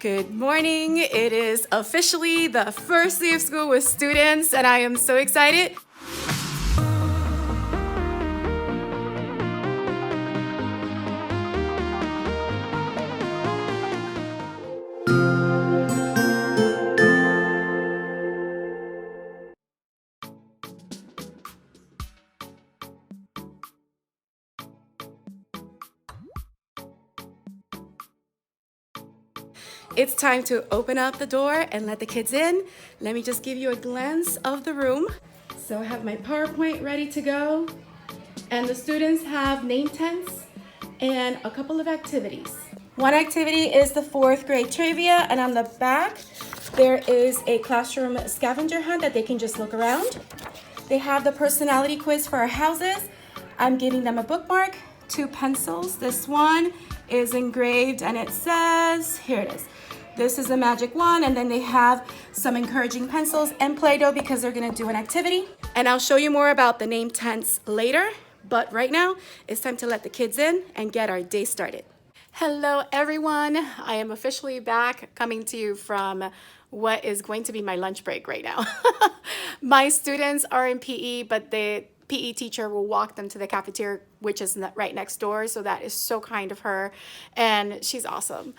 Good morning. It is officially the first day of school with students, and I am so excited. It's time to open up the door and let the kids in. Let me just give you a glance of the room. So I have my PowerPoint ready to go, and the students have name tags and a couple of activities. One activity is the 4th grade trivia, and on the back there is a classroom scavenger hunt that they can just look around. They have the personality quiz for our houses. I'm giving them a bookmark, 2 pencils. This one is engraved and it says, here it is. This is a magic wand, and then they have some encouraging pencils and Play-Doh because they're gonna do an activity. And I'll show you more about the name tents later, but right now it's time to let the kids in and get our day started. Hello everyone, I am officially back, coming to you from what is going to be my lunch break right now. My students are in PE, but the PE teacher will walk them to the cafeteria, which is right next door, so that is so kind of her, and she's awesome.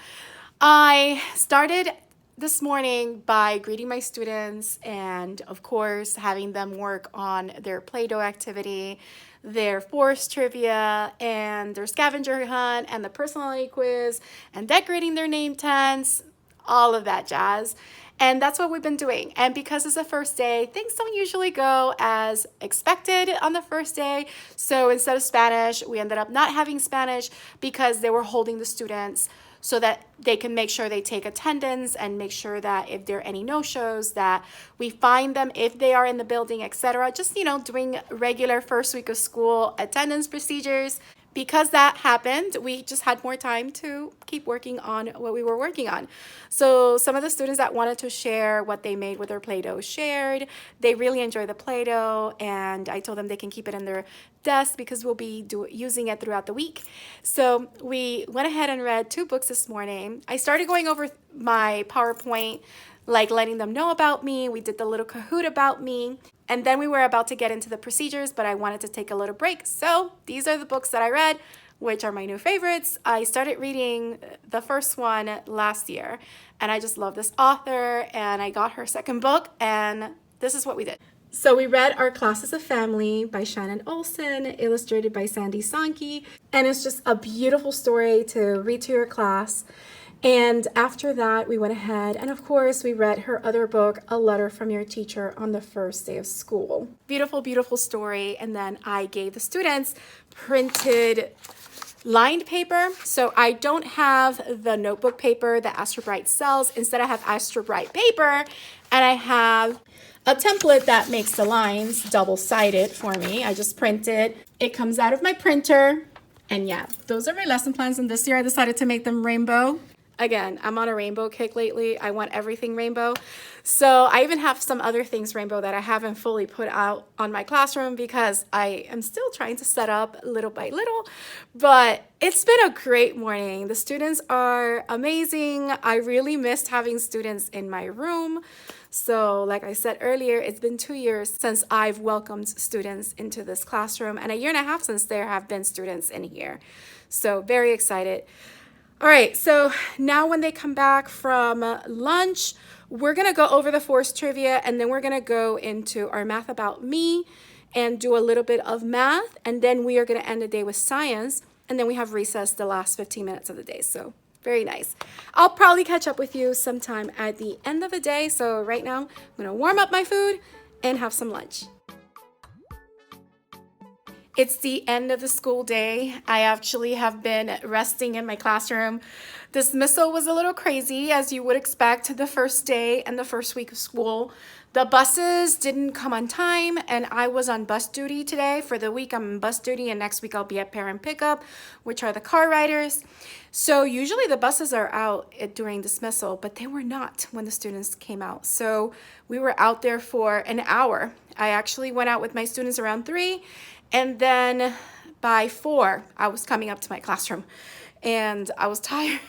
I started this morning by greeting my students and, of course, having them work on their Play-Doh activity, their forest trivia, and their scavenger hunt, and the personality quiz, and decorating their name tags, all of that jazz. And that's what we've been doing. And because it's the first day, things don't usually go as expected on the first day. So instead of Spanish, we ended up not having Spanish because they were holding the students so that they can make sure they take attendance and make sure that if there are any no-shows, that we find them if they are in the building, etc. Just, doing regular first week of school attendance procedures. Because that happened, we just had more time to keep working on what we were working on. So some of the students that wanted to share what they made with their Play-Doh shared. They really enjoy the Play-Doh, and I told them they can keep it in their desk because we'll be using it throughout the week. So we went ahead and read 2 books this morning. I started going over my PowerPoint, like letting them know about me. We did the little Kahoot about me. And then we were about to get into the procedures, but I wanted to take a little break. So these are the books that I read, which are my new favorites. I started reading the first one last year, and I just love this author, and I got her second book, and this is what we did. So we read Our Class is a Family by Shannon Olson, illustrated by Sandy Sankey, and it's just a beautiful story to read to your class. And after that, we went ahead and, of course, we read her other book, A Letter from Your Teacher on the First Day of School. Beautiful, beautiful story. And then I gave the students printed lined paper. So I don't have the notebook paper that Astra Bright sells. Instead, I have Astra Bright paper, and I have a template that makes the lines double-sided for me. I just print it. It comes out of my printer. And yeah, those are my lesson plans. And this year I decided to make them rainbow. Again, I'm on a rainbow kick lately. I want everything rainbow. So I even have some other things rainbow that I haven't fully put out on my classroom because I am still trying to set up little by little. But it's been a great morning. The students are amazing. I really missed having students in my room. So like I said earlier, it's been 2 years since I've welcomed students into this classroom, and a year and a half since there have been students in here. So very excited. All right, so now when they come back from lunch, we're gonna go over the forest trivia, and then we're gonna go into our Math About Me and do a little bit of math, and then we are gonna end the day with science, and then we have recess the last 15 minutes of the day, so very nice. I'll probably catch up with you sometime at the end of the day, so right now I'm gonna warm up my food and have some lunch. It's the end of the school day. I actually have been resting in my classroom. Dismissal was a little crazy, as you would expect, the first day and the first week of school. The buses didn't come on time, and I was on bus duty today. For the week, I'm on bus duty, and next week I'll be at parent pickup, which are the car riders. So usually the buses are out during dismissal, but they were not when the students came out. So we were out there for an hour. I actually went out with my students around 3, and then by 4, I was coming up to my classroom. and I was tired.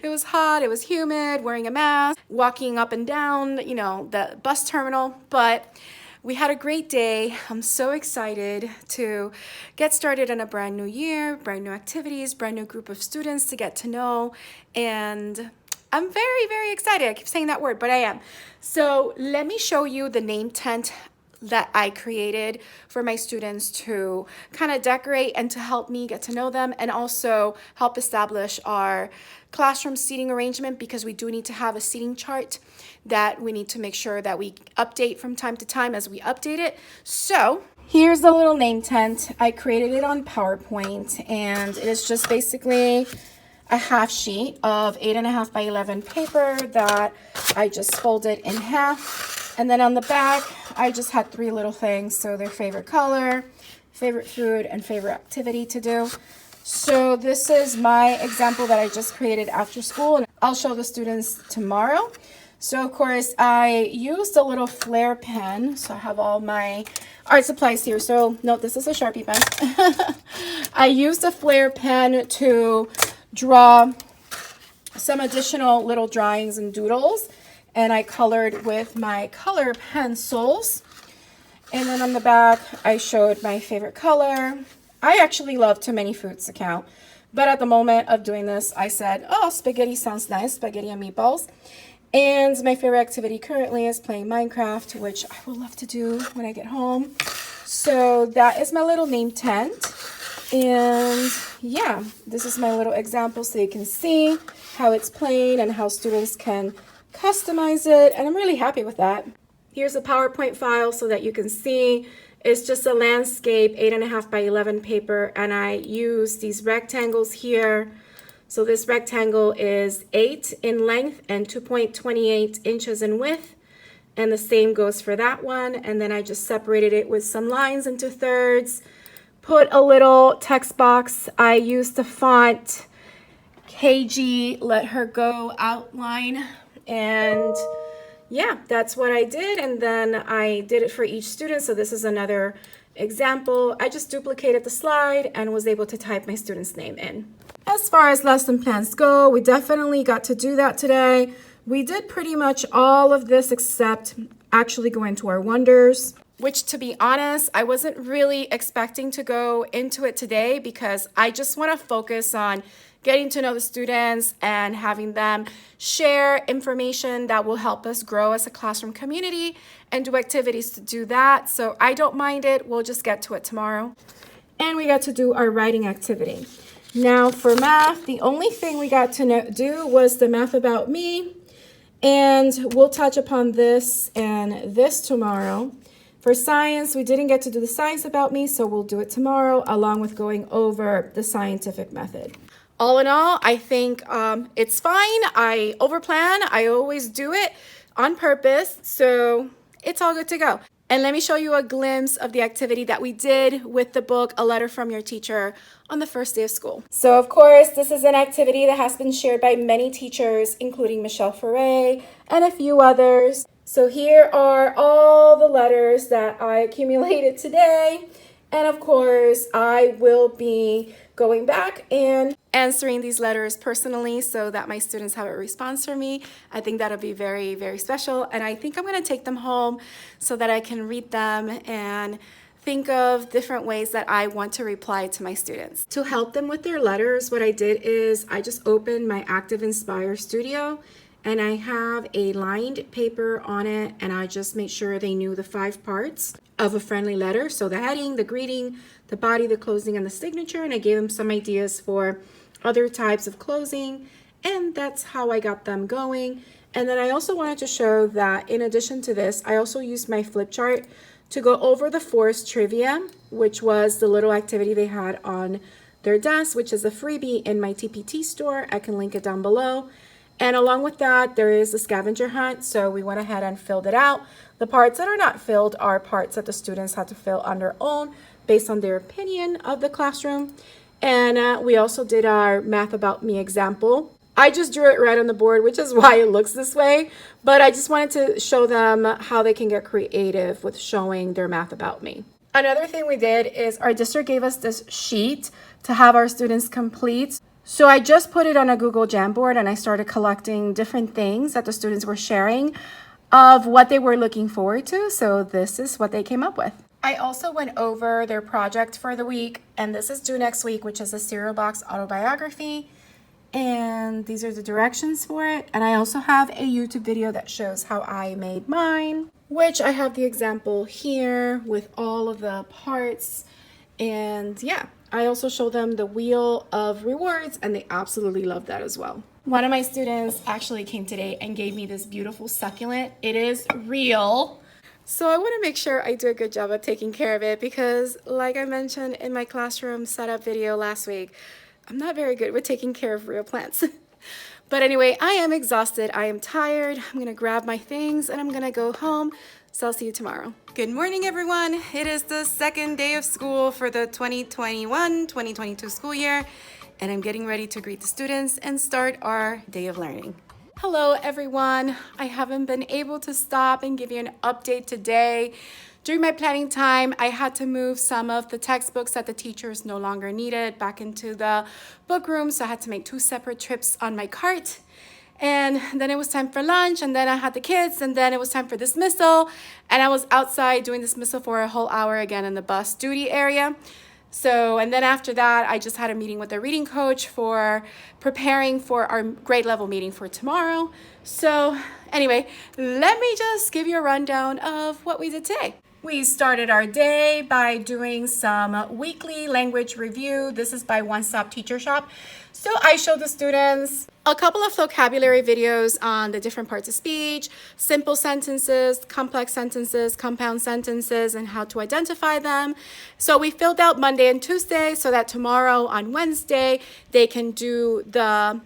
It was hot, it was humid, wearing a mask, walking up and down, you know, the bus terminal, but we had a great day. I'm so excited to get started in a brand new year, brand new activities, brand new group of students to get to know, and I'm very, very excited. I keep saying that word, but I am. So let me show you the name tent that I created for my students to kind of decorate and to help me get to know them, and also help establish our classroom seating arrangement, because we do need to have a seating chart that we need to make sure that we update from time to time as we update it. So here's the little name tent. I created it on PowerPoint, and it is just basically a half sheet of 8.5 by 11 paper that I just folded in half. And then on the back, I just had 3 little things. So their favorite color, favorite food, and favorite activity to do. So this is my example that I just created after school, and I'll show the students tomorrow. So of course, I used a little flare pen. So I have all my art supplies here. So note, this is a Sharpie pen. I used a flare pen to draw some additional little drawings and doodles, and I colored with my color pencils. And then on the back, I showed my favorite color. I actually love Too Many Foods to count, but at the moment of doing this, I said, oh, spaghetti sounds nice, spaghetti and meatballs. And my favorite activity currently is playing Minecraft, which I would love to do when I get home. So that is my little name tent. And yeah, this is my little example so you can see how it's playing and how students can customize it, and I'm really happy with that. Here's a PowerPoint file so that you can see. It's just a landscape 8.5 by 11 paper, and I use these rectangles here. So this rectangle is 8 in length and 2.28 inches in width, and the same goes for that one. And then I just separated it with some lines into thirds, put a little text box. I used the font KG Let Her Go outline. And yeah, that's what I did. And then I did it for each student. So this is another example. I just duplicated the slide and was able to type my student's name in. As far as lesson plans go, we definitely got to do that today. We did pretty much all of this except actually go into our wonders, which, to be honest, I wasn't really expecting to go into it today, because I just want to focus on getting to know the students and having them share information that will help us grow as a classroom community and do activities to do that. So I don't mind it. We'll just get to it tomorrow. And we got to do our writing activity. Now for math, the only thing we got to do was the math about me. And we'll touch upon this and this tomorrow. For science, we didn't get to do the science about me, so we'll do it tomorrow, along with going over the scientific method. All in all, I think it's fine. I overplan. I always do it on purpose, so it's all good to go. And let me show you a glimpse of the activity that we did with the book, A Letter from Your Teacher, on the first day of school. So of course, this is an activity that has been shared by many teachers, including Michelle Ferre and a few others. So here are all the letters that I accumulated today. And of course, I will be going back and answering these letters personally so that my students have a response from me. I think that'll be very, very special. And I think I'm going to take them home so that I can read them and think of different ways that I want to reply to my students. To help them with their letters, what I did is I just opened my Active Inspire Studio, and I have a lined paper on it, and I just made sure they knew the 5 parts of a friendly letter. So the heading, the greeting, the body, the closing, and the signature. And I gave them some ideas for other types of closing, and that's how I got them going. And then I also wanted to show that in addition to this, I also used my flip chart to go over the forest trivia, which was the little activity they had on their desk, which is a freebie in my TPT store. I can link it down below. And along with that, there is a scavenger hunt. So we went ahead and filled it out. The parts that are not filled are parts that the students had to fill on their own based on their opinion of the classroom. And we also did our math about me example. I just drew it right on the board, which is why it looks this way. But I just wanted to show them how they can get creative with showing their math about me. Another thing we did is our district gave us this sheet to have our students complete. So I just put it on a Google Jamboard and I started collecting different things that the students were sharing of what they were looking forward to. So this is what they came up with. I also went over their project for the week, and this is due next week, which is a cereal box autobiography. And these are the directions for it. And I also have a YouTube video that shows how I made mine, which I have the example here with all of the parts. And yeah, I also show them the wheel of rewards, and they absolutely love that as well. One of my students actually came today and gave me this beautiful succulent. It is real. So I want to make sure I do a good job of taking care of it because, like I mentioned in my classroom setup video last week, I'm not very good with taking care of real plants. But anyway, I am exhausted. I am tired. I'm going to grab my things and I'm going to go home. So I'll see you tomorrow. Good morning, everyone. It is the second day of school for the 2021-2022 school year, and I'm getting ready to greet the students and start our day of learning. Hello, everyone. I haven't been able to stop and give you an update today. During my planning time, I had to move some of the textbooks that the teachers no longer needed back into the book room, so I had to make 2 separate trips on my cart. And then it was time for lunch, and then I had the kids, and then it was time for dismissal, and I was outside doing dismissal for a whole hour again in the bus duty area. So, and then after that, I just had a meeting with the reading coach for preparing for our grade level meeting for tomorrow. So anyway, let me just give you a rundown of what we did today. We started our day by doing some weekly language review. This is by One Stop Teacher Shop. So I showed the students a couple of vocabulary videos on the different parts of speech, simple sentences, complex sentences, compound sentences, and how to identify them. So we filled out Monday and Tuesday so that tomorrow on Wednesday, they can do the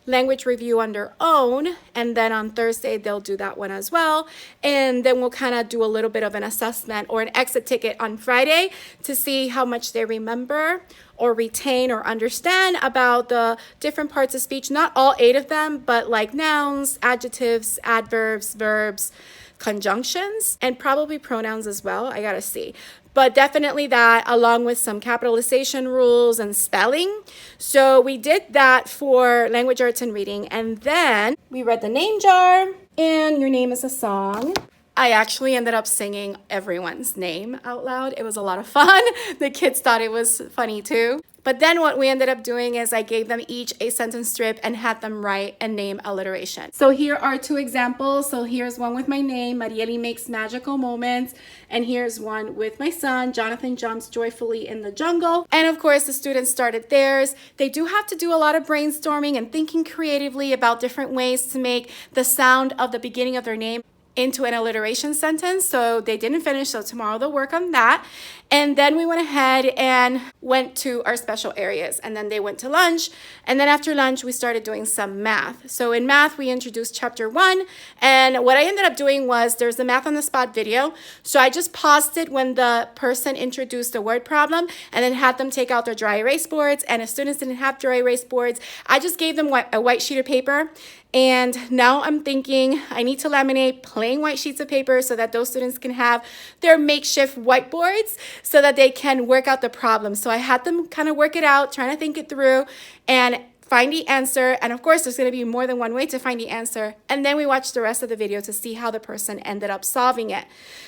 language review on their own, and then on Thursday they'll do that one as well, and then we'll kind of do a little bit of an assessment or an exit ticket on Friday to see how much they remember or retain or understand about the different parts of speech, not all 8 of them, but like nouns, adjectives, adverbs, verbs, conjunctions, and probably pronouns as well. I gotta see. But definitely that, along with some capitalization rules and spelling. So we did that for language arts and reading. And then we read the name jar and Your Name is a Song. I actually ended up singing everyone's name out loud. It was a lot of fun. The kids thought it was funny too. But then what we ended up doing is I gave them each a sentence strip and had them write a name alliteration. So here are 2 examples. So here's one with my name, Marieli makes magical moments. And here's one with my son, Jonathan jumps joyfully in the jungle. And of course, the students started theirs. They do have to do a lot of brainstorming and thinking creatively about different ways to make the sound of the beginning of their name into an alliteration sentence. So they didn't finish, so tomorrow they'll work on that. And then we went ahead and went to our special areas, and then they went to lunch, and then after lunch we started doing some math. So in math we introduced chapter 1, and what I ended up doing was there's the math on the spot video, so I just paused it when the person introduced the word problem and then had them take out their dry erase boards. And if students didn't have dry erase boards, I just gave them a white sheet of paper. And now I'm thinking I need to laminate plain white sheets of paper so that those students can have their makeshift whiteboards so that they can work out the problem. So I had them kind of work it out, trying to think it through and find the answer. And of course, there's going to be more than one way to find the answer. And then we watched the rest of the video to see how the person ended up solving it.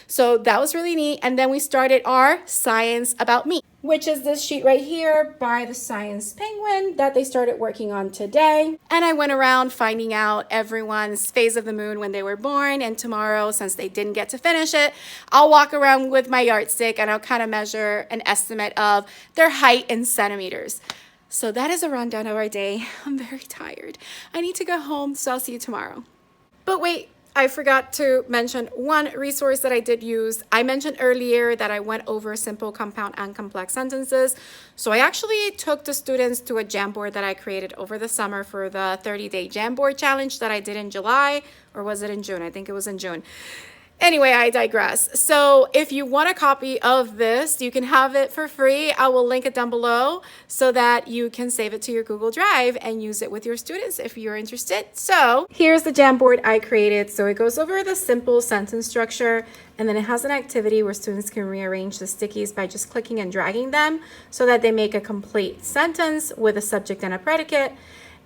So that was really neat. And then we started our Science About Me, which is this sheet right here by the Science Penguin that they started working on today. And I went around finding out everyone's phase of the moon when they were born. And tomorrow, since they didn't get to finish it, I'll walk around with my yardstick and I'll kind of measure an estimate of their height in centimeters. So that is a rundown of our day. I'm very tired. I need to go home, so I'll see you tomorrow. But wait, I forgot to mention one resource that I did use. I mentioned earlier that I went over simple, compound, and complex sentences. So I actually took the students to a Jamboard that I created over the summer for the 30-day Jamboard challenge that I did in July, or was it in June? I think it was in June. Anyway, I digress. So if you want a copy of this, you can have it for free. I will link it down below so that you can save it to your Google Drive and use it with your students if you're interested. So here's the Jamboard I created. So it goes over the simple sentence structure, and then it has an activity where students can rearrange the stickies by just clicking and dragging them so that they make a complete sentence with a subject and a predicate.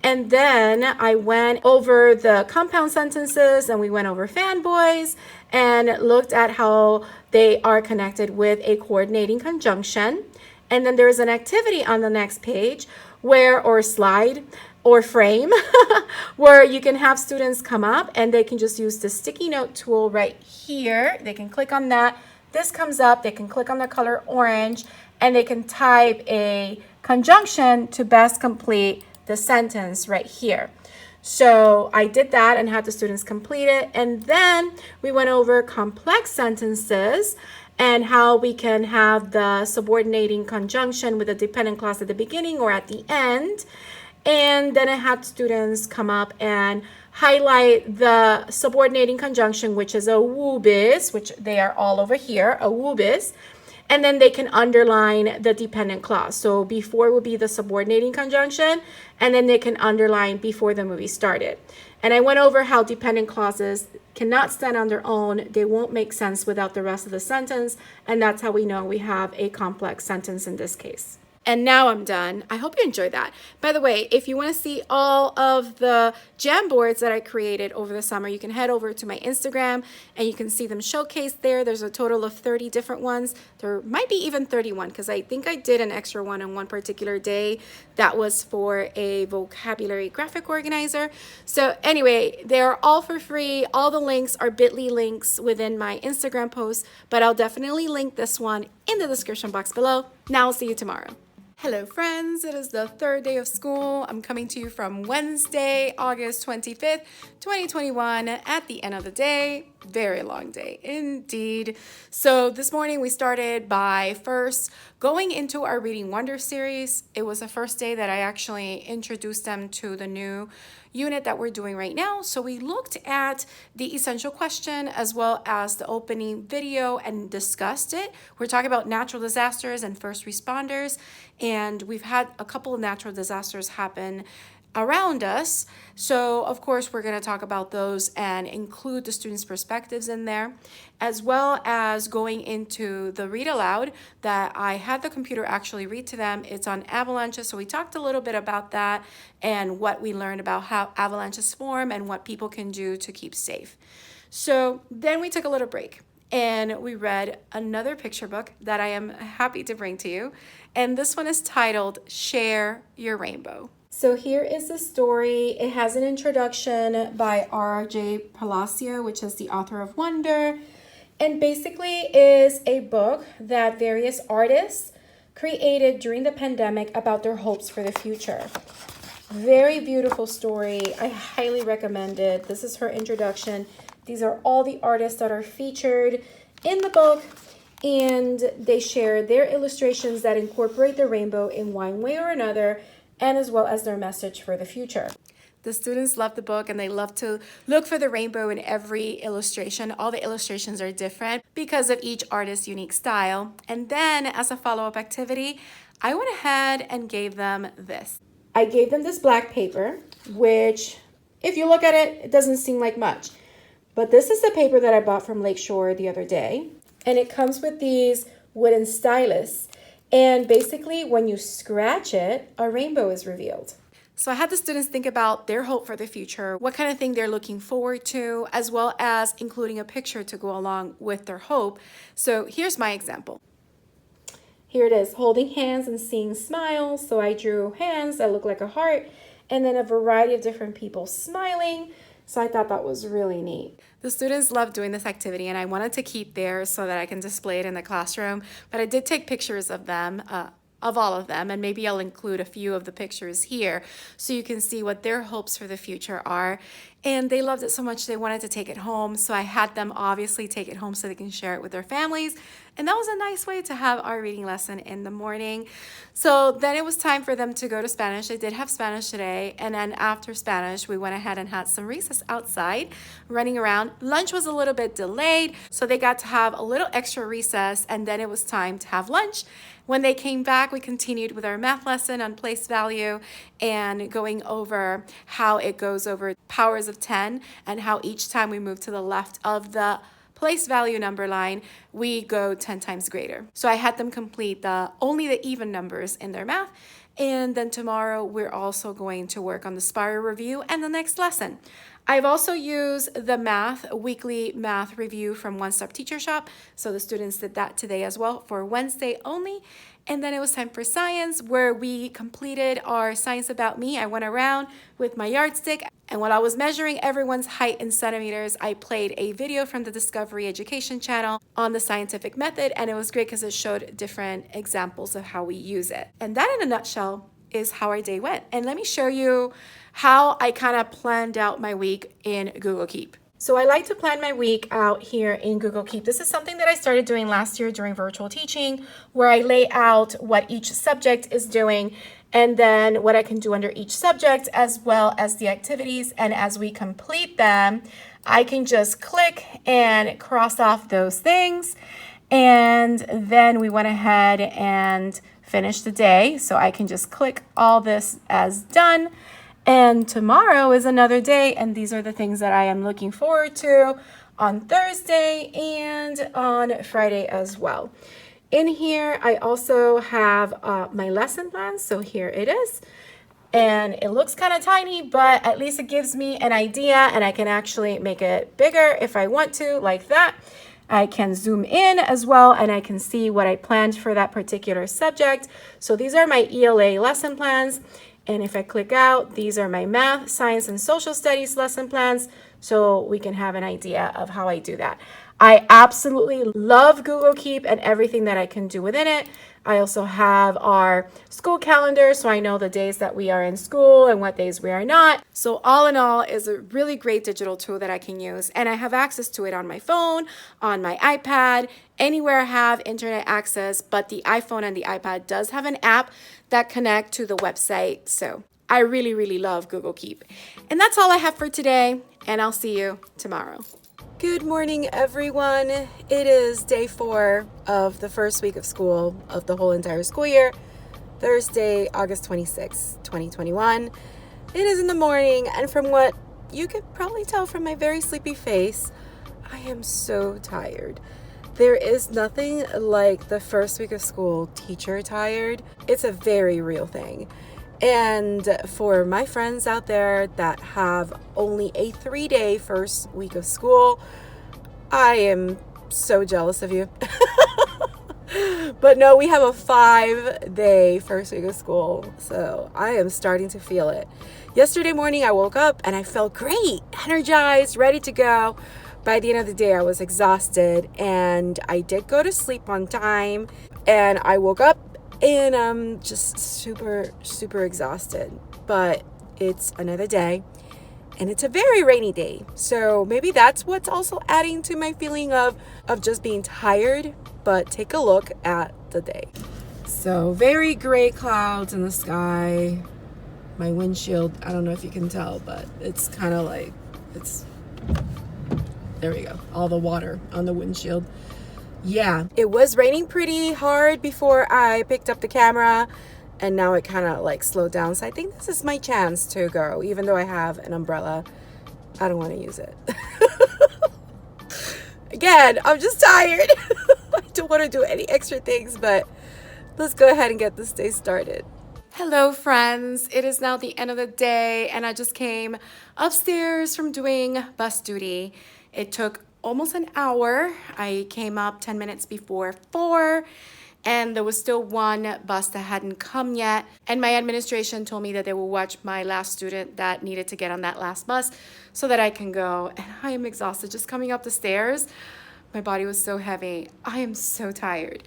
And then I went over the compound sentences, and we went over fanboys and looked at how they are connected with a coordinating conjunction. And then there's an activity on the next page or slide or frame where you can have students come up and they can just use the sticky note tool right here. They can click on that. This comes up. They can click on the color orange and they can type a conjunction to best complete the sentence right here. So I did that and had the students complete it. And then we went over complex sentences and how we can have the subordinating conjunction with a dependent clause at the beginning or at the end. And then I had students come up and highlight the subordinating conjunction, which is a woobis, which they are all over here, a woobis. And then they can underline the dependent clause. So before would be the subordinating conjunction, and then they can underline before the movie started. And I went over how dependent clauses cannot stand on their own. They won't make sense without the rest of the sentence. And that's how we know we have a complex sentence in this case. And now I'm done. I hope you enjoyed that. By the way, if you want to see all of the Jamboards that I created over the summer, you can head over to my Instagram and you can see them showcased there. There's a total of 30 different ones. There might be even 31 because I think I did an extra one on one particular day that was for a vocabulary graphic organizer. So anyway, they're all for free. All the links are bit.ly links within my Instagram post, but I'll definitely link this one in the description box below. Now I'll see you tomorrow. Hello friends, it is the third day of school. I'm coming to you from Wednesday, August 25th, 2021 at the end of the day. Very long day indeed. So this morning we started by first going into our Reading Wonder series. It was the first day that I actually introduced them to the new unit that we're doing right now. So we looked at the essential question as well as the opening video and discussed it. We're talking about natural disasters and first responders, and we've had a couple of natural disasters happen around us. So of course we're going to talk about those and include the students' perspectives in there, as well as going into the read aloud that I had the computer actually read to them. It's on avalanches. So we talked a little bit about that and what we learned about how avalanches form and what people can do to keep safe. So then we took a little break and we read another picture book that I am happy to bring to you. And this one is titled Share Your Rainbow. So here is the story. It has an introduction by R.J. Palacio, which is the author of Wonder, and basically is a book that various artists created during the pandemic about their hopes for the future. Very beautiful story. I highly recommend it. This is her introduction. These are all the artists that are featured in the book, and they share their illustrations that incorporate the rainbow in one way or another, and as well as their message for the future. The students love the book and they love to look for the rainbow in every illustration. All the illustrations are different because of each artist's unique style. And then as a follow-up activity, I went ahead and gave them this. I gave them this black paper, which if you look at it, it doesn't seem like much. But this is the paper that I bought from Lakeshore the other day. And it comes with these wooden stylus. And basically, when you scratch it, a rainbow is revealed. So I had the students think about their hope for the future, what kind of thing they're looking forward to, as well as including a picture to go along with their hope. So here's my example. Here it is, holding hands and seeing smiles. So I drew hands that look like a heart, and then a variety of different people smiling. So I thought that was really neat. The students love doing this activity, and I wanted to keep theirs so that I can display it in the classroom. But I did take pictures of them, of all of them, and maybe I'll include a few of the pictures here so you can see what their hopes for the future are. and they loved it so much they wanted to take it home. So I had them obviously take it home so they can share it with their families. And that was a nice way to have our reading lesson in the morning. So then it was time for them to go to Spanish. They did have Spanish today. And then after Spanish, we went ahead and had some recess outside, running around. Lunch was a little bit delayed, so they got to have a little extra recess, and then it was time to have lunch. When they came back, we continued with our math lesson on place value and going over how it goes over powers of 10 and how each time we move to the left of the place value number line, we go 10 times greater. So I had them complete only the even numbers in their math. And then tomorrow we're also going to work on the spiral review and the next lesson. I've also used the weekly math review from One Stop Teacher Shop. So the students did that today as well for Wednesday only. And then it was time for science, where we completed our Science About Me. I went around with my yardstick, and while I was measuring everyone's height in centimeters, I played a video from the Discovery Education channel on the scientific method, and it was great because it showed different examples of how we use it. And that, in a nutshell, is how our day went. And let me show you how I kind of planned out my week in Google Keep. So I like to plan my week out here in Google Keep. This is something that I started doing last year during virtual teaching, where I lay out what each subject is doing and then what I can do under each subject, as well as the activities. And as we complete them, I can just click and cross off those things. And then we went ahead and finished the day. So I can just click all this as done. And tomorrow is another day, and these are the things that I am looking forward to on Thursday and on Friday as well. In here, I also have my lesson plan, so here it is. And it looks kind of tiny, but at least it gives me an idea, and I can actually make it bigger if I want to, like that. I can zoom in as well, and I can see what I planned for that particular subject. So these are my ELA lesson plans. And if I click out, these are my math, science, and social studies lesson plans, so we can have an idea of how I do that. I absolutely love Google Keep and everything that I can do within it. I also have our school calendar, so I know the days that we are in school and what days we are not. So all in all, is a really great digital tool that I can use. And I have access to it on my phone, on my iPad, anywhere I have internet access, but the iPhone and the iPad does have an app that connect to the website. So I really, really love Google Keep. And that's all I have for today, and I'll see you tomorrow. Good morning, everyone. It is day 4 of the first week of school of the whole entire school year, Thursday, August 26, 2021. It is in the morning, and from what you could probably tell from my very sleepy face, I am so tired. There is nothing like the first week of school teacher tired. It's a very real thing. And for my friends out there that have only a 3-day first week of school, I am so jealous of you. But no, we have a 5-day first week of school, so I am starting to feel it. Yesterday morning, I woke up and I felt great, energized, ready to go. By the end of the day, I was exhausted, and I did go to sleep on time, and I woke up and I'm just super, super exhausted. But it's another day, and it's a very rainy day. So maybe that's what's also adding to my feeling of just being tired. But take a look at the day. So very gray clouds in the sky. My windshield, I don't know if you can tell, but it's kind of like, there we go. All the water on the windshield. Yeah, it was raining pretty hard before I picked up the camera, and now it kind of like slowed down. So I think this is my chance to go, even though I have an umbrella. I don't want to use it. Again, I'm just tired. I don't want to do any extra things, but let's go ahead and get this day started. Hello, friends. It is now the end of the day, and I just came upstairs from doing bus duty. It took almost an hour. I came up 10 minutes before 4, and there was still one bus that hadn't come yet. And my administration told me that they will watch my last student that needed to get on that last bus so that I can go. And I am exhausted just coming up the stairs. My body was so heavy. I am so tired.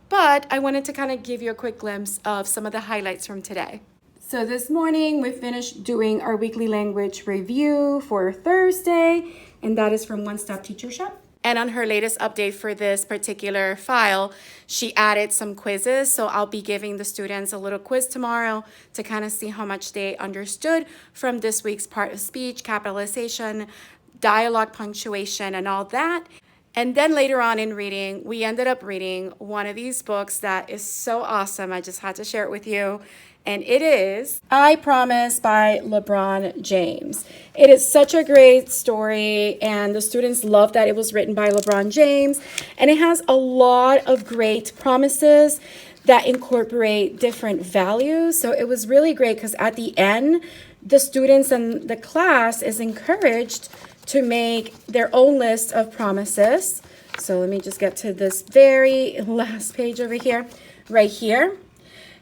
But I wanted to kind of give you a quick glimpse of some of the highlights from today. So this morning we finished doing our weekly language review for Thursday, and that is from One Stop Teacher Shop. And on her latest update for this particular file, she added some quizzes. So I'll be giving the students a little quiz tomorrow to kind of see how much they understood from this week's part of speech, capitalization, dialogue, punctuation, and all that. And then later on in reading, we ended up reading one of these books that is so awesome. I just had to share it with you. And it is I Promise by LeBron James. It is such a great story, and the students love that it was written by LeBron James. And it has a lot of great promises that incorporate different values. So it was really great because at the end, the students and the class is encouraged to make their own list of promises. So let me just get to this very last page over here, right here.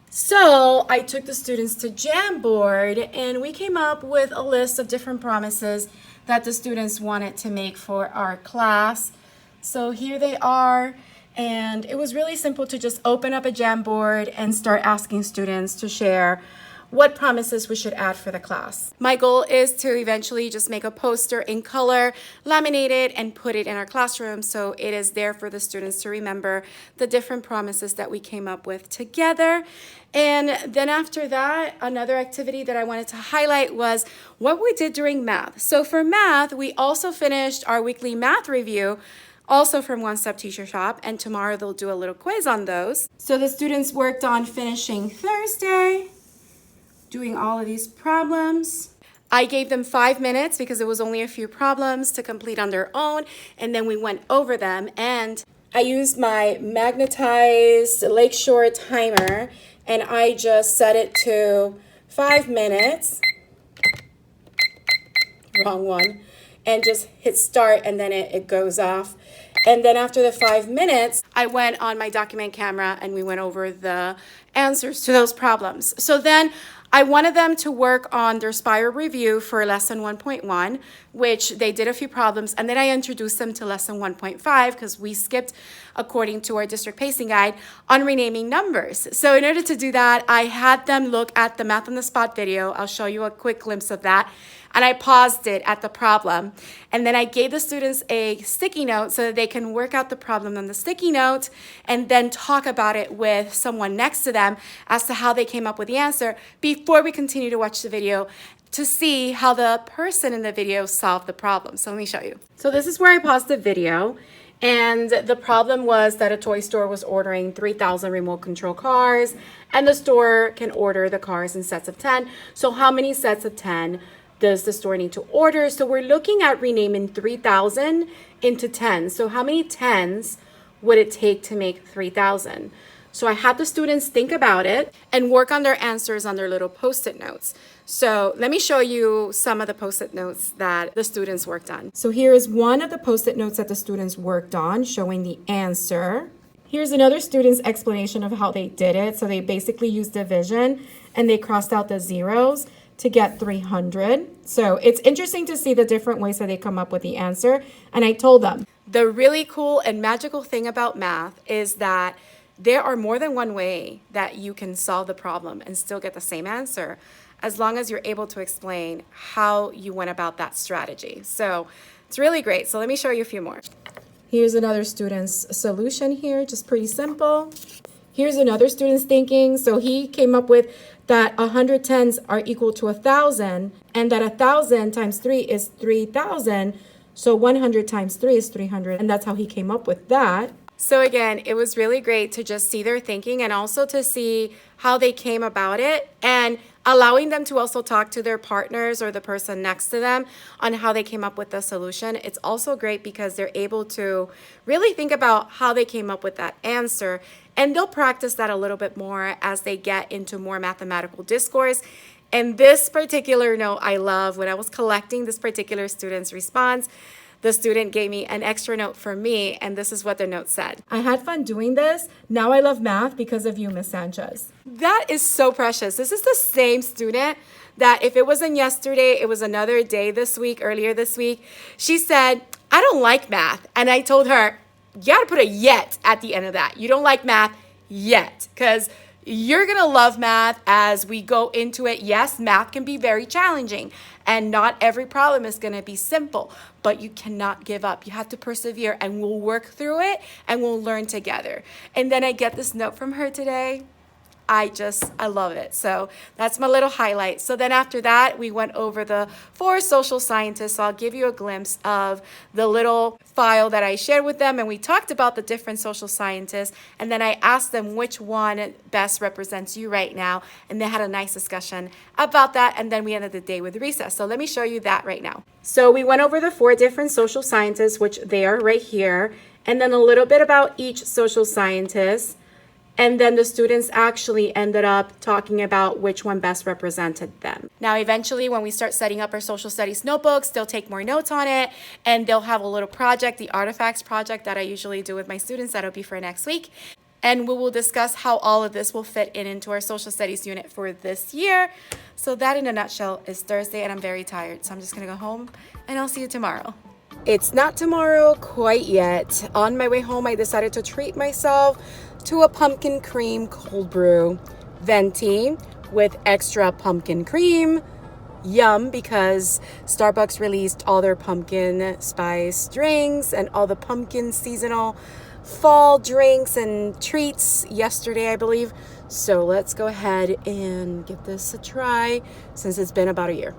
So I took the students to Jamboard, and we came up with a list of different promises that the students wanted to make for our class. So here they are, and it was really simple to just open up a Jamboard and start asking students to share what promises we should add for the class. My goal is to eventually just make a poster in color, laminate it, and put it in our classroom so it is there for the students to remember the different promises that we came up with together. And then after that, another activity that I wanted to highlight was what we did during math. So for math, we also finished our weekly math review, also from One Stop Teacher Shop, and tomorrow they'll do a little quiz on those. So the students worked on finishing Thursday, doing all of these problems. I gave them 5 minutes because it was only a few problems to complete on their own, and then we went over them, and I used my magnetized Lakeshore timer, and I just set it to 5 minutes, wrong one, and just hit start, and then it goes off. And then after the 5 minutes, I went on my document camera and we went over the answers to those problems. So then I wanted them to work on their Spire review for lesson 1.1, which they did a few problems, and then I introduced them to lesson 1.5 because we skipped, according to our district pacing guide, on renaming numbers. So in order to do that, I had them look at the Math on the Spot video. I'll show you a quick glimpse of that. And I paused it at the problem. And then I gave the students a sticky note so that they can work out the problem on the sticky note and then talk about it with someone next to them as to how they came up with the answer before we continue to watch the video to see how the person in the video solved the problem. So let me show you. So this is where I paused the video. And the problem was that a toy store was ordering 3,000 remote control cars, and the store can order the cars in sets of 10. So how many sets of 10 does the store need to order? So we're looking at renaming 3,000 into 10. So how many 10s would it take to make 3,000? So I had the students think about it and work on their answers on their little Post-it notes. So let me show you some of the Post-it notes that the students worked on. So here is one of the Post-it notes that the students worked on showing the answer. Here's another student's explanation of how they did it. So they basically used division and they crossed out the zeros to get 300. So it's interesting to see the different ways that they come up with the answer. And I told them, the really cool and magical thing about math is that there are more than one way that you can solve the problem and still get the same answer, as long as you're able to explain how you went about that strategy. So it's really great. So let me show you a few more. Here's another student's solution here, just pretty simple. Here's another student's thinking. So he came up with that 110s are equal to 1,000, and that 1,000 times 3 is 3,000. So 100 times 3 is 300, and that's how he came up with that. So again, it was really great to just see their thinking and also to see how they came about it, and allowing them to also talk to their partners or the person next to them on how they came up with the solution. It's also great because they're able to really think about how they came up with that answer, and they'll practice that a little bit more as they get into more mathematical discourse. And this particular note I love. When I was collecting this particular student's response, the student gave me an extra note for me, and this is what the note said. I had fun doing this. Now I love math because of you, Miss Sanchez. That is so precious. This is the same student that if it wasn't yesterday, it was another day this week, earlier this week. She said, I don't like math. And I told her, you got to put a yet at the end of that. You don't like math yet, because You're gonna love math as we go into it. Yes, math can be very challenging and not every problem is gonna be simple, but you cannot give up. You have to persevere and we'll work through it and we'll learn together. And then I get this note from her today. I love it. So that's my little highlight. So then after that, we went over the 4 social scientists. So I'll give you a glimpse of the little file that I shared with them. And we talked about the different social scientists. And then I asked them which one best represents you right now. And they had a nice discussion about that. And then we ended the day with recess. So let me show you that right now. So we went over the 4 different social scientists, which they are right here. And then a little bit about each social scientist. And then the students actually ended up talking about which one best represented them. Now, eventually, when we start setting up our social studies notebooks, they'll take more notes on it, and they'll have a little project, the artifacts project that I usually do with my students. That'll be for next week. And we will discuss how all of this will fit into our social studies unit for this year. So that, in a nutshell, is Thursday, and I'm very tired. So I'm just gonna go home, and I'll see you tomorrow. It's not tomorrow quite yet. On my way home, I decided to treat myself to a pumpkin cream cold brew venti with extra pumpkin cream. Yum, because Starbucks released all their pumpkin spice drinks and all the pumpkin seasonal fall drinks and treats yesterday, I believe. So let's go ahead and give this a try since it's been about a year.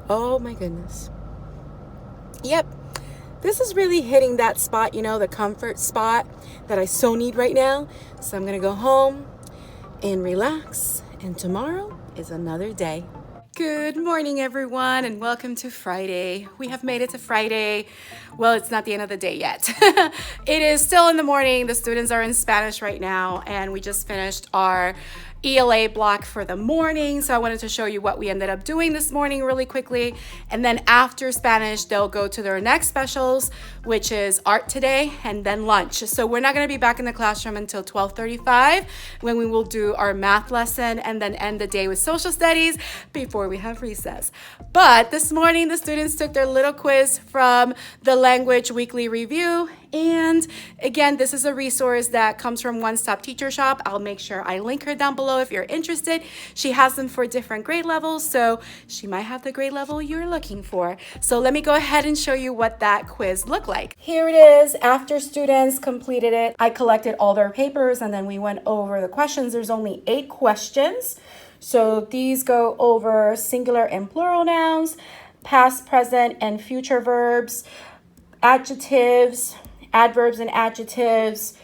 Oh my goodness. Yep. This is really hitting that spot, you know, the comfort spot that I so need right now. So I'm going to go home and relax. And tomorrow is another day. Good morning, everyone, and welcome to Friday. We have made it to Friday. Well, it's not the end of the day yet. It is still in the morning. The students are in Spanish right now, and we just finished our ELA block for the morning. So I wanted to show you what we ended up doing this morning really quickly. And then after Spanish, they'll go to their next specials, which is art today and then lunch. So we're not going to be back in the classroom until 12:35 when we will do our math lesson and then end the day with social studies before we have recess. But this morning, the students took their little quiz from the Language Weekly Review. And again, this is a resource that comes from One Stop Teacher Shop. I'll make sure I link her down below if you're interested. She has them for different grade levels, so she might have the grade level you're looking for. So let me go ahead and show you what that quiz looked like. Here it is. After students completed it, I collected all their papers and then we went over the questions. There's only 8 questions. So these go over singular and plural nouns, past, present, and future verbs, adjectives, adverbs and adjectives,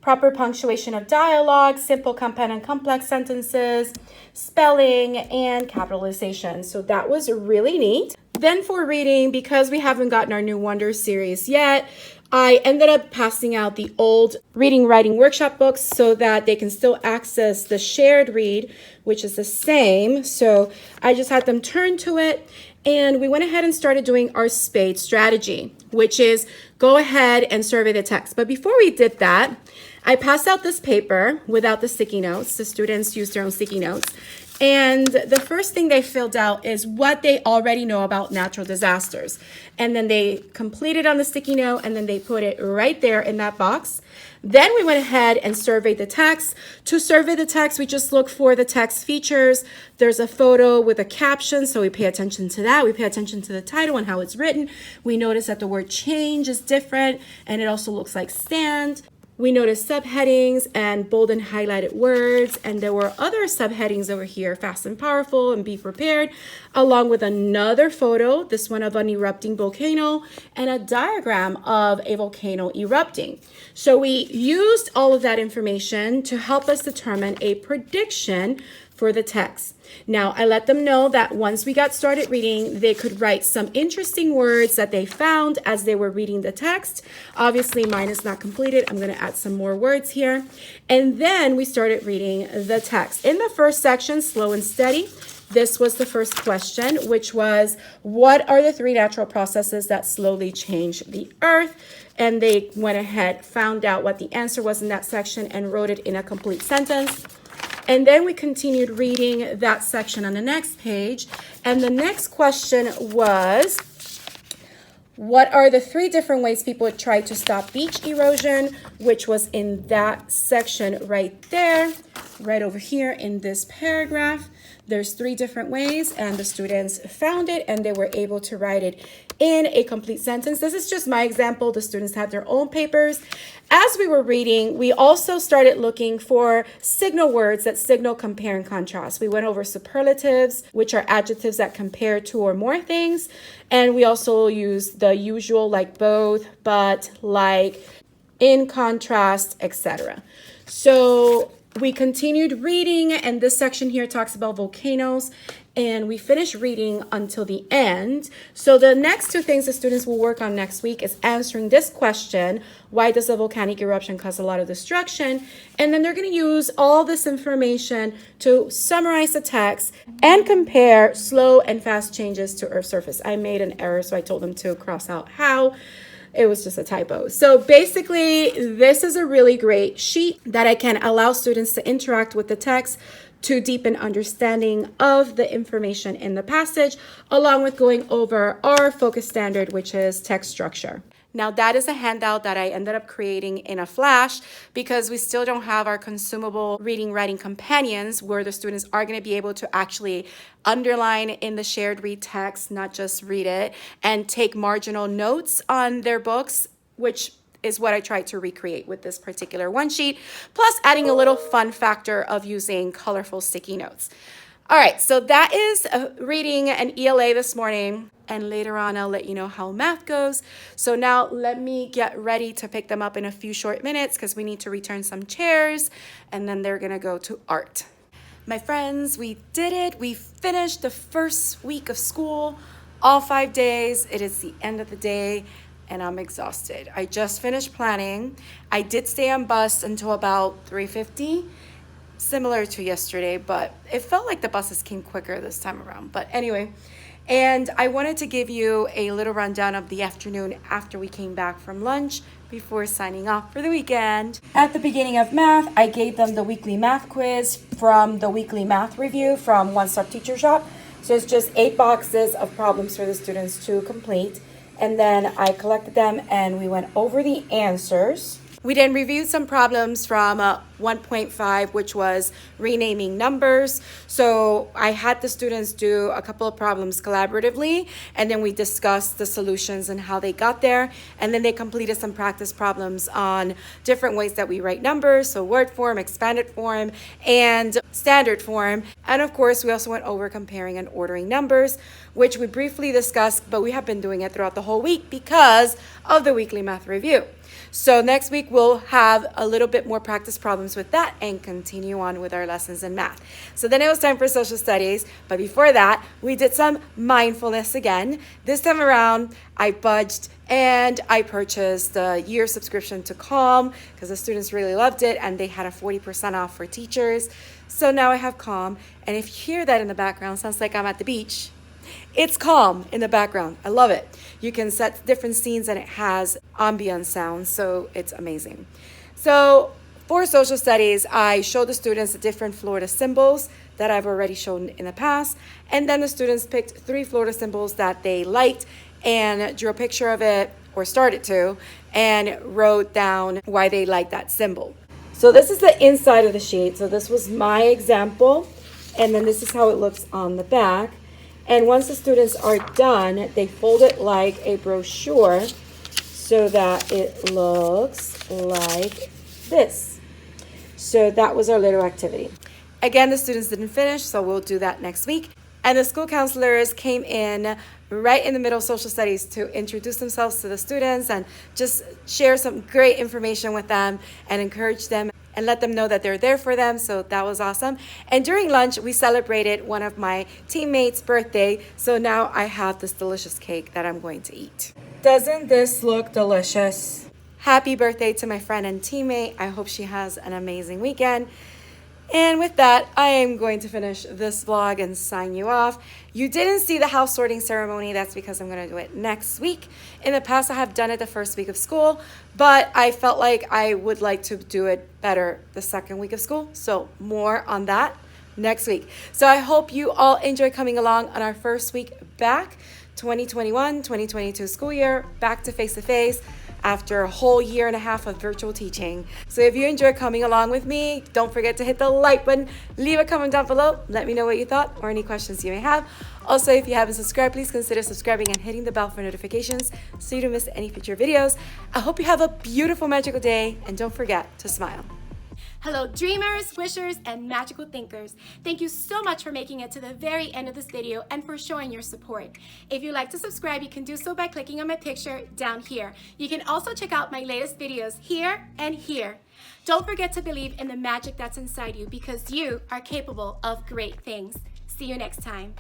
proper punctuation of dialogue, simple, compound, and complex sentences, spelling, and capitalization. So that was really neat. Then for reading, because we haven't gotten our New Wonders series yet, I ended up passing out the old reading writing workshop books so that they can still access the shared read, which is the same. So I just had them turn to it. And we went ahead and started doing our SPADE strategy, which is go ahead and survey the text. But before we did that, I passed out this paper without the sticky notes. The students used their own sticky notes. And the first thing they filled out is what they already know about natural disasters. And then they completed on the sticky note and then they put it right there in that box. Then we went ahead and surveyed the text. To survey the text, we just look for the text features. There's a photo with a caption, so we pay attention to that. We pay attention to the title and how it's written. We notice that the word change is different and it also looks like stand. We noticed subheadings and bold and highlighted words, and there were other subheadings over here, fast and powerful and be prepared, along with another photo, this one of an erupting volcano, and a diagram of a volcano erupting. So we used all of that information to help us determine a prediction for the text. Now, I let them know that once we got started reading, they could write some interesting words that they found as they were reading the text. Obviously, mine is not completed. I'm going to add some more words here. And then we started reading the text. In the first section, slow and steady, this was the first question, which was, what are the 3 natural processes that slowly change the earth? And they went ahead, found out what the answer was in that section, and wrote it in a complete sentence. And then we continued reading that section on the next page. And the next question was, What are the 3 different ways people try to stop beach erosion, which was in that section right there, right over here in this paragraph. There's 3 different ways, and the students found it and they were able to write it in a complete sentence. This is just my example. The students had their own papers. As we were reading, we also started looking for signal words that signal compare and contrast. We went over superlatives, which are adjectives that compare 2 or more things. And we also used the usual like both, but, like, in contrast, etc. So we continued reading, and this section here talks about volcanoes, and we finished reading until the end. So the next 2 things the students will work on next week is answering this question: why does a volcanic eruption cause a lot of destruction? And then they're going to use all this information to summarize the text and compare slow and fast changes to Earth's surface. I made an error, so I told them to cross out how. It was just a typo. So basically, this is a really great sheet that I can allow students to interact with the text to deepen understanding of the information in the passage, along with going over our focus standard, which is text structure. Now, that is a handout that I ended up creating in a Flash because we still don't have our consumable reading writing companions where the students are going to be able to actually underline in the shared read text, not just read it, and take marginal notes on their books, which is what I tried to recreate with this particular one sheet, plus adding a little fun factor of using colorful sticky notes. All right, so that is reading and ELA this morning, and later on I'll let you know how math goes. So now let me get ready to pick them up in a few short minutes because we need to return some chairs, and then they're gonna go to art. My friends, we did it. We finished the first week of school, all 5 days. It is the end of the day, and I'm exhausted. I just finished planning. I did stay on bus until about 3:50. Similar to yesterday, but it felt like the buses came quicker this time around. But anyway, and I wanted to give you a little rundown of the afternoon after we came back from lunch before signing off for the weekend. At the beginning of math, I gave them the weekly math quiz from the weekly math review from One Stop Teacher Shop. So it's just 8 boxes of problems for the students to complete. And then I collected them and we went over the answers. We then reviewed some problems from 1.5, which was renaming numbers. So I had the students do a couple of problems collaboratively, and then we discussed the solutions and how they got there. And then they completed some practice problems on different ways that we write numbers, so word form, expanded form, and standard form. And of course, we also went over comparing and ordering numbers, which we briefly discussed, but we have been doing it throughout the whole week because of the weekly math review. So next week we'll have a little bit more practice problems with that and continue on with our lessons in math. So then it was time for social studies, but before that we did some mindfulness again. This time around I budged and I purchased the year subscription to Calm because the students really loved it and they had a 40% off for teachers. So now I have Calm, and if you hear that in the background, sounds like I'm at the beach. It's Calm in the background. I love it. You can set different scenes and it has ambient sounds, so it's amazing. So for social studies, I showed the students the different Florida symbols that I've already shown in the past, and then the students picked 3 Florida symbols that they liked and drew a picture of it, or started to, and wrote down why they liked that symbol. So this is the inside of the sheet. So this was my example, and then this is how it looks on the back. And once the students are done, they fold it like a brochure so that it looks like this. So that was our little activity. Again, the students didn't finish, so we'll do that next week. And the school counselors came in right in the middle of social studies to introduce themselves to the students and just share some great information with them and encourage them and let them know that they're there for them. So that was awesome. And during lunch, we celebrated one of my teammates' birthday. So now I have this delicious cake that I'm going to eat. Doesn't this look delicious? Happy birthday to my friend and teammate. I hope she has an amazing weekend. And with that, I am going to finish this vlog and sign you off. You didn't see the house sorting ceremony. That's because I'm going to do it next week. In the past, I have done it the first week of school, but I felt like I would like to do it better the second week of school. So more on that next week. So I hope you all enjoy coming along on our first week back 2021-2022 school year back to face-to-face after a whole year and a half of virtual teaching. So if you enjoy coming along with me, don't forget to hit the like button, leave a comment down below, let me know what you thought or any questions you may have. Also, if you haven't subscribed, please consider subscribing and hitting the bell for notifications so you don't miss any future videos. I hope you have a beautiful, magical day, and don't forget to smile. Hello dreamers, wishers, and magical thinkers. Thank you so much for making it to the very end of this video and for showing your support. If you'd like to subscribe, you can do so by clicking on my picture down here. You can also check out my latest videos here and here. Don't forget to believe in the magic that's inside you because you are capable of great things. See you next time.